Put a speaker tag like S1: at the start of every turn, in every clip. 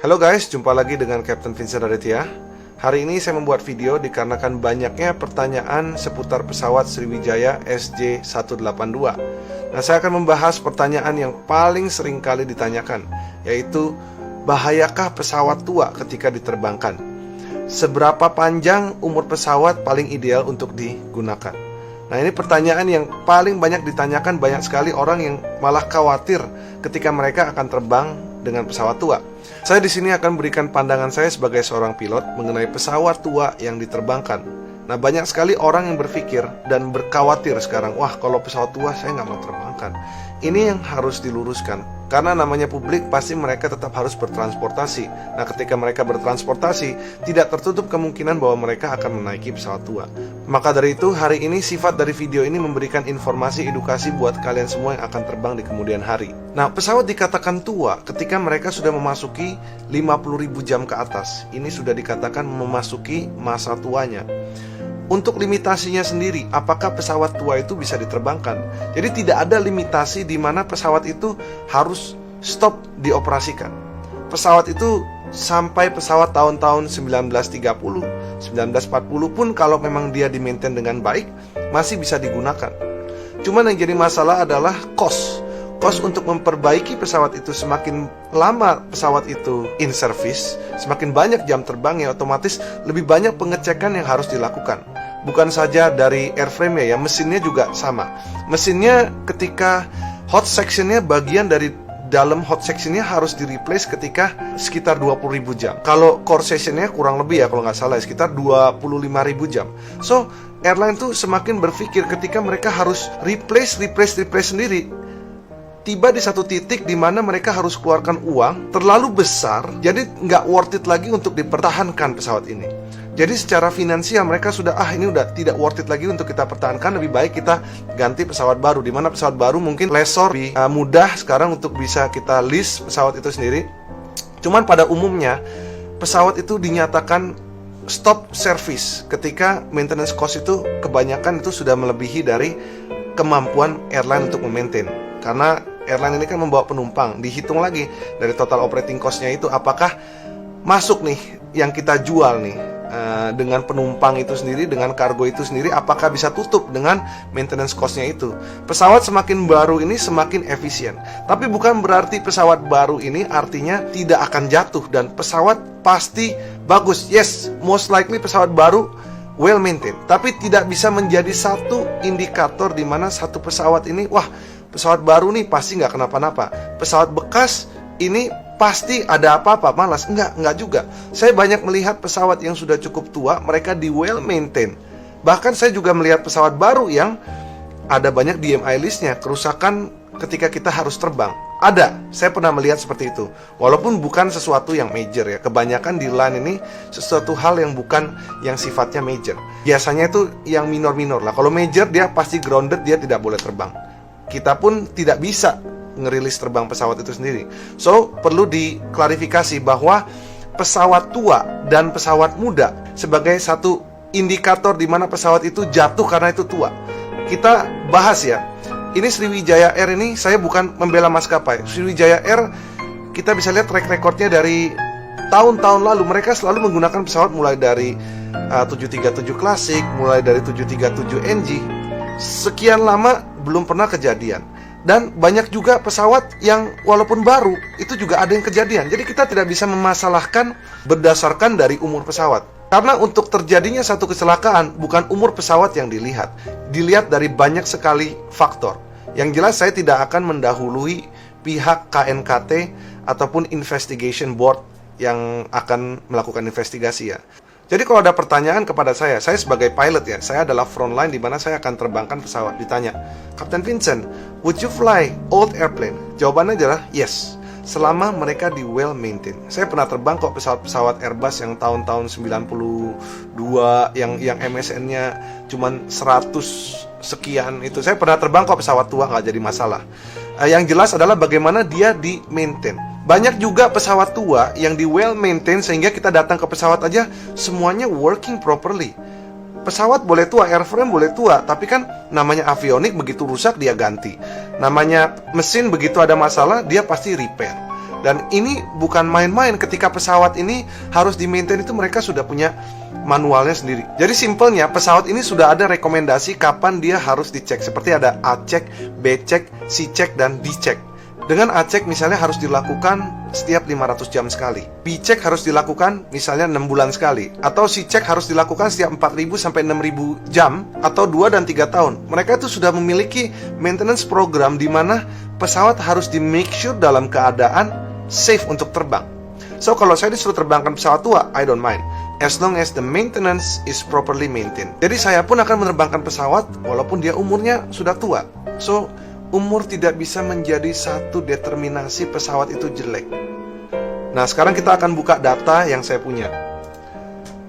S1: Halo guys, jumpa lagi dengan Captain Vincent Aditya. Hari ini saya membuat video dikarenakan banyaknya pertanyaan seputar pesawat Sriwijaya SJ182. Nah, saya akan membahas pertanyaan yang paling sering kali ditanyakan, yaitu bahayakah pesawat tua ketika diterbangkan? Seberapa panjang umur pesawat paling ideal untuk digunakan? Nah, ini pertanyaan yang paling banyak ditanyakan. Banyak sekali orang yang malah khawatir ketika mereka akan terbang dengan pesawat tua. Saya di sini akan berikan pandangan saya sebagai seorang pilot mengenai pesawat tua yang diterbangkan. Nah, banyak sekali orang yang berpikir dan berkhawatir sekarang, wah, kalau pesawat tua saya nggak mau terbangkan. Ini yang harus diluruskan, karena namanya publik pasti mereka tetap harus bertransportasi. Nah, ketika mereka bertransportasi, tidak tertutup kemungkinan bahwa mereka akan menaiki pesawat tua. Maka dari itu, hari ini sifat dari video ini memberikan informasi edukasi buat kalian semua yang akan terbang di kemudian hari. Nah, pesawat dikatakan tua ketika mereka sudah memasuki 50.000 jam ke atas. Ini sudah dikatakan memasuki masa tuanya. Untuk limitasinya sendiri, apakah pesawat tua itu bisa diterbangkan? Jadi tidak ada limitasi di mana pesawat itu harus stop dioperasikan. Pesawat itu sampai pesawat tahun-tahun 1930, 1940 pun kalau memang dia di-maintain dengan baik, masih bisa digunakan. Cuman yang jadi masalah adalah cost untuk memperbaiki pesawat itu. Semakin lama pesawat itu in service, semakin banyak jam terbangnya, otomatis lebih banyak pengecekan yang harus dilakukan. Bukan saja dari airframe ya, mesinnya juga sama. Mesinnya ketika hot sectionnya, bagian dari dalam hot sectionnya harus di-replace ketika sekitar 20.000 jam. Kalau core sectionnya kurang lebih ya, kalau nggak salah sekitar 25.000 jam. So, airline tuh semakin berpikir ketika mereka harus replace sendiri. Tiba di satu titik di mana mereka harus keluarkan uang terlalu besar, jadi nggak worth it lagi untuk dipertahankan pesawat ini. Jadi secara finansial mereka sudah, ini udah tidak worth it lagi untuk kita pertahankan, lebih baik kita ganti pesawat baru. Dimana pesawat baru mungkin lessor lebih mudah sekarang untuk bisa kita lease pesawat itu sendiri. Cuman pada umumnya pesawat itu dinyatakan stop service ketika maintenance cost itu kebanyakan itu sudah melebihi dari kemampuan airline untuk memaintain. Karena airline ini kan membawa penumpang, dihitung lagi dari total operating cost-nya itu apakah masuk nih yang kita jual nih dengan penumpang itu sendiri, dengan kargo itu sendiri, apakah bisa tutup dengan maintenance cost-nya itu. Pesawat semakin baru ini semakin efisien, tapi bukan berarti pesawat baru ini artinya tidak akan jatuh dan pesawat pasti bagus. Yes, most likely pesawat baru well maintained, tapi tidak bisa menjadi satu indikator di mana satu pesawat ini, wah, pesawat baru nih pasti nggak kenapa-napa, pesawat bekas ini pasti ada apa-apa, malas. Enggak juga. Saya banyak melihat pesawat yang sudah cukup tua, mereka di well maintain. Bahkan saya juga melihat pesawat baru yang ada banyak DMI listnya, kerusakan ketika kita harus terbang. Ada, saya pernah melihat seperti itu. Walaupun bukan sesuatu yang major ya. Kebanyakan di line ini sesuatu hal yang bukan yang sifatnya major. Biasanya itu yang minor-minor lah. Kalau major dia pasti grounded, dia tidak boleh terbang. Kita pun tidak bisa ngerilis terbang pesawat itu sendiri. So, perlu diklarifikasi bahwa pesawat tua dan pesawat muda sebagai satu indikator di mana pesawat itu jatuh karena itu tua. Kita bahas ya. Ini Sriwijaya Air ini, saya bukan membela maskapai. Sriwijaya Air, kita bisa lihat track recordnya dari tahun-tahun lalu. Mereka selalu menggunakan pesawat mulai dari 737 Classic, mulai dari 737 NG. Sekian lama belum pernah kejadian. Dan banyak juga pesawat yang walaupun baru, itu juga ada yang kejadian. Jadi kita tidak bisa memasalahkan berdasarkan dari umur pesawat. Karena untuk terjadinya satu kecelakaan, bukan umur pesawat yang dilihat. Dilihat dari banyak sekali faktor. Yang jelas saya tidak akan mendahului pihak KNKT ataupun investigation board yang akan melakukan investigasi ya. Jadi kalau ada pertanyaan kepada saya sebagai pilot ya, saya adalah frontline di mana saya akan terbangkan pesawat. Ditanya, Captain Vincent, would you fly old airplane? Jawabannya adalah yes, selama mereka di well maintained. Saya pernah terbang kok pesawat-pesawat Airbus yang tahun-tahun 92, yang MSN-nya cuman 100 sekian itu. Saya pernah terbang kok pesawat tua, nggak jadi masalah. Yang jelas adalah bagaimana dia di maintain. Banyak juga pesawat tua yang di well maintain sehingga kita datang ke pesawat aja semuanya working properly. Pesawat boleh tua, airframe boleh tua, tapi kan namanya avionik, begitu rusak dia ganti. Namanya mesin, begitu ada masalah dia pasti repair. Dan ini bukan main-main, ketika pesawat ini harus di-maintain itu mereka sudah punya manualnya sendiri. Jadi simpelnya pesawat ini sudah ada rekomendasi kapan dia harus dicek. Seperti ada A cek, B cek, C cek, dan D cek. Dengan A cek misalnya harus dilakukan setiap 500 jam sekali. B cek harus dilakukan misalnya 6 bulan sekali. Atau C cek harus dilakukan setiap 4.000 sampai 6.000 jam atau 2 dan 3 tahun. Mereka itu sudah memiliki maintenance program di mana pesawat harus di make sure dalam keadaan safe untuk terbang. So kalau saya disuruh terbangkan pesawat tua, I don't mind, as long as the maintenance is properly maintained. Jadi saya pun akan menerbangkan pesawat walaupun dia umurnya sudah tua. So umur tidak bisa menjadi satu determinasi pesawat itu jelek. Nah sekarang kita akan buka data yang saya punya.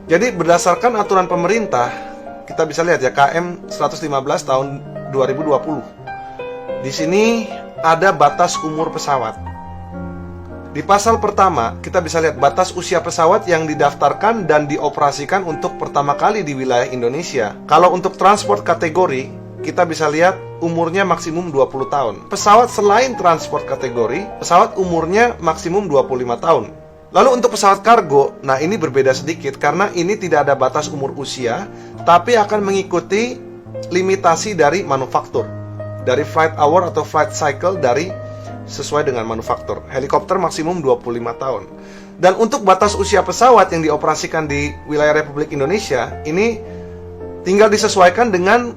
S1: Jadi berdasarkan aturan pemerintah, kita bisa lihat ya, KM 115 tahun 2020. Di sini ada batas umur pesawat. Di pasal pertama, kita bisa lihat batas usia pesawat yang didaftarkan dan dioperasikan untuk pertama kali di wilayah Indonesia. Kalau untuk transport kategori, kita bisa lihat umurnya maksimum 20 tahun. Pesawat selain transport kategori, pesawat umurnya maksimum 25 tahun. Lalu untuk pesawat kargo, nah ini berbeda sedikit karena ini tidak ada batas umur usia, tapi akan mengikuti limitasi dari manufaktur, dari flight hour atau flight cycle dari sesuai dengan manufaktur. Helikopter maksimum 25 tahun. Dan untuk batas usia pesawat yang dioperasikan di wilayah Republik Indonesia, ini tinggal disesuaikan dengan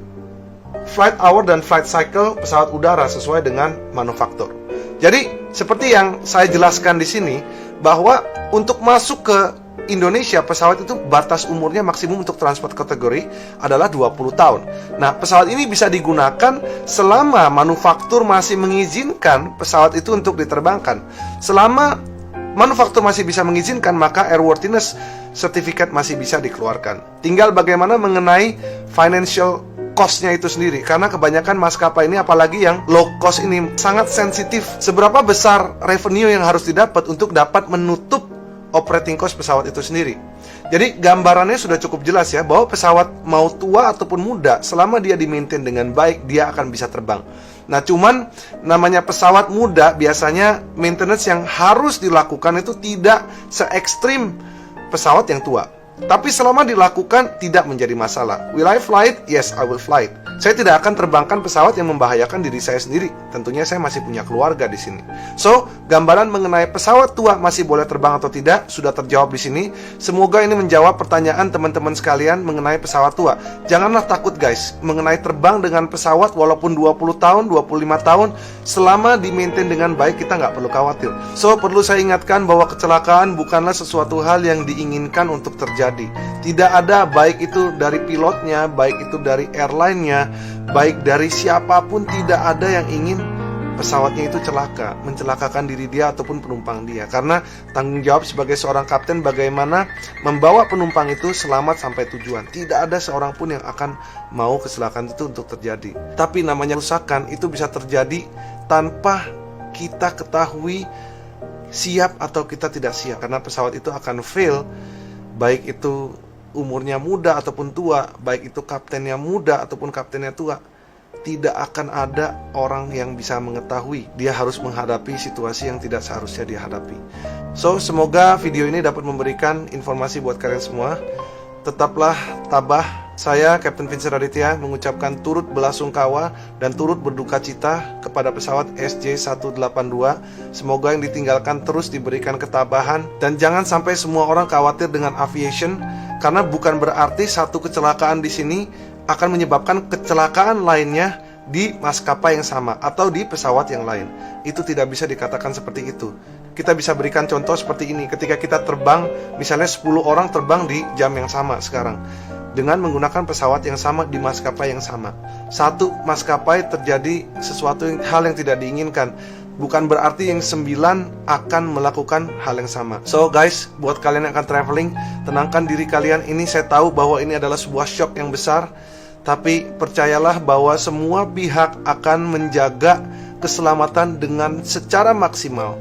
S1: flight hour dan flight cycle pesawat udara sesuai dengan manufaktur. Jadi, seperti yang saya jelaskan di sini, bahwa untuk masuk ke Indonesia, pesawat itu batas umurnya maksimum untuk transport kategori adalah 20 tahun. Nah, pesawat ini bisa digunakan selama manufaktur masih mengizinkan pesawat itu untuk diterbangkan. Selama manufaktur masih bisa mengizinkan, maka airworthiness certificate masih bisa dikeluarkan. Tinggal bagaimana mengenai financial cost-nya itu sendiri. Karena kebanyakan maskapai ini, apalagi yang low cost ini, sangat sensitif. Seberapa besar revenue yang harus didapat untuk dapat menutup operating cost pesawat itu sendiri. Jadi gambarannya sudah cukup jelas ya, bahwa pesawat mau tua ataupun muda, selama dia di-maintain dengan baik, dia akan bisa terbang. Nah cuman namanya pesawat muda, biasanya maintenance yang harus dilakukan itu tidak se-ekstrim pesawat yang tua. Tapi selama dilakukan tidak menjadi masalah. Will I fly it? Yes, I will fly it. Saya tidak akan terbangkan pesawat yang membahayakan diri saya sendiri. Tentunya saya masih punya keluarga di sini. So, gambaran mengenai pesawat tua masih boleh terbang atau tidak sudah terjawab di sini. Semoga ini menjawab pertanyaan teman-teman sekalian mengenai pesawat tua. Janganlah takut guys, mengenai terbang dengan pesawat walaupun 20 tahun, 25 tahun, selama di-maintain dengan baik kita nggak perlu khawatir. So, perlu saya ingatkan bahwa kecelakaan bukanlah sesuatu hal yang diinginkan untuk terjadi. Tidak ada, baik itu dari pilotnya, baik itu dari airline-nya, baik dari siapapun, tidak ada yang ingin pesawatnya itu celaka, mencelakakan diri dia ataupun penumpang dia. Karena tanggung jawab sebagai seorang kapten bagaimana membawa penumpang itu selamat sampai tujuan. Tidak ada seorang pun yang akan mau kecelakaan itu untuk terjadi. Tapi namanya kerusakan itu bisa terjadi tanpa kita ketahui siap atau kita tidak siap. Karena pesawat itu akan fail, baik itu umurnya muda ataupun tua, baik itu kaptennya muda ataupun kaptennya tua. Tidak akan ada orang yang bisa mengetahui. Dia harus menghadapi situasi yang tidak seharusnya dihadapi. So, semoga video ini dapat memberikan informasi buat kalian semua. Tetaplah tabah. Saya, Kapten Vincent Raditya, mengucapkan turut belasungkawa dan turut berduka cita kepada pesawat SJ182. Semoga yang ditinggalkan terus diberikan ketabahan. Dan jangan sampai semua orang khawatir dengan aviation, karena bukan berarti satu kecelakaan di sini akan menyebabkan kecelakaan lainnya di maskapai yang sama atau di pesawat yang lain. Itu tidak bisa dikatakan seperti itu. Kita bisa berikan contoh seperti ini. Ketika kita terbang, misalnya 10 orang terbang di jam yang sama sekarang, dengan menggunakan pesawat yang sama di maskapai yang sama. Satu maskapai terjadi sesuatu hal yang tidak diinginkan, bukan berarti yang 9 akan melakukan hal yang sama. So guys, buat kalian yang akan traveling, tenangkan diri kalian. Ini saya tahu bahwa ini adalah sebuah shock yang besar, tapi percayalah bahwa semua pihak akan menjaga keselamatan dengan secara maksimal.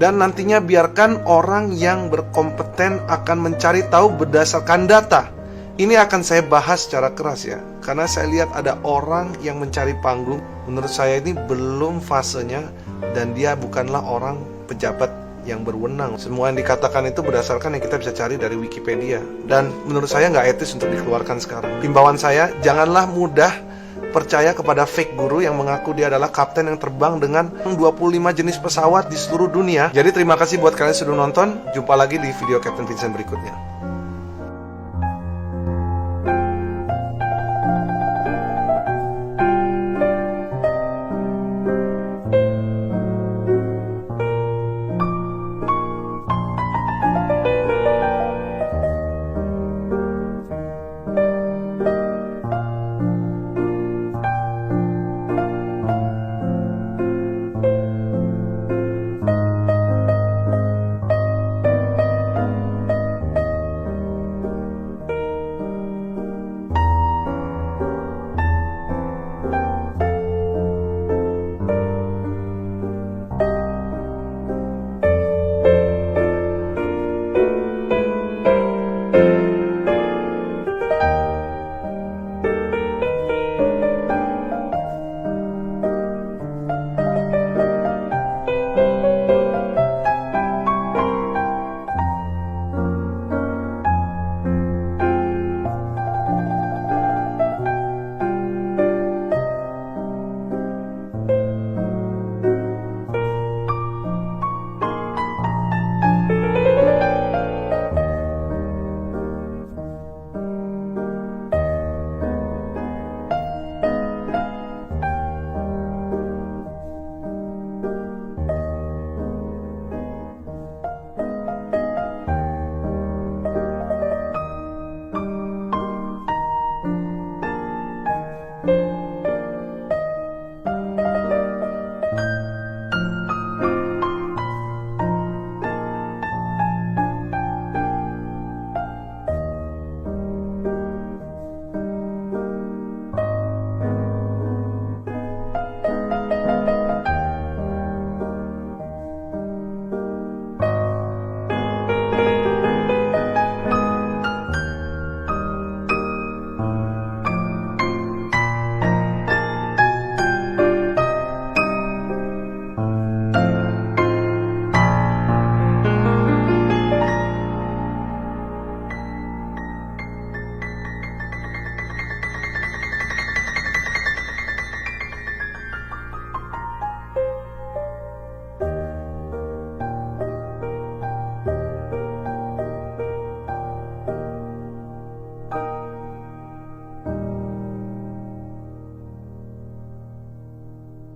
S1: Dan nantinya biarkan orang yang berkompeten akan mencari tahu berdasarkan data. Ini akan saya bahas secara keras ya, karena saya lihat ada orang yang mencari panggung. Menurut saya ini belum fasenya, dan dia bukanlah orang pejabat yang berwenang. Semua yang dikatakan itu berdasarkan yang kita bisa cari dari Wikipedia. Dan menurut saya nggak etis untuk dikeluarkan sekarang. Himbauan saya, janganlah mudah percaya kepada fake guru yang mengaku dia adalah kapten yang terbang dengan 25 jenis pesawat di seluruh dunia. Jadi terima kasih buat kalian yang sudah nonton. Jumpa lagi di video Captain Vincent berikutnya.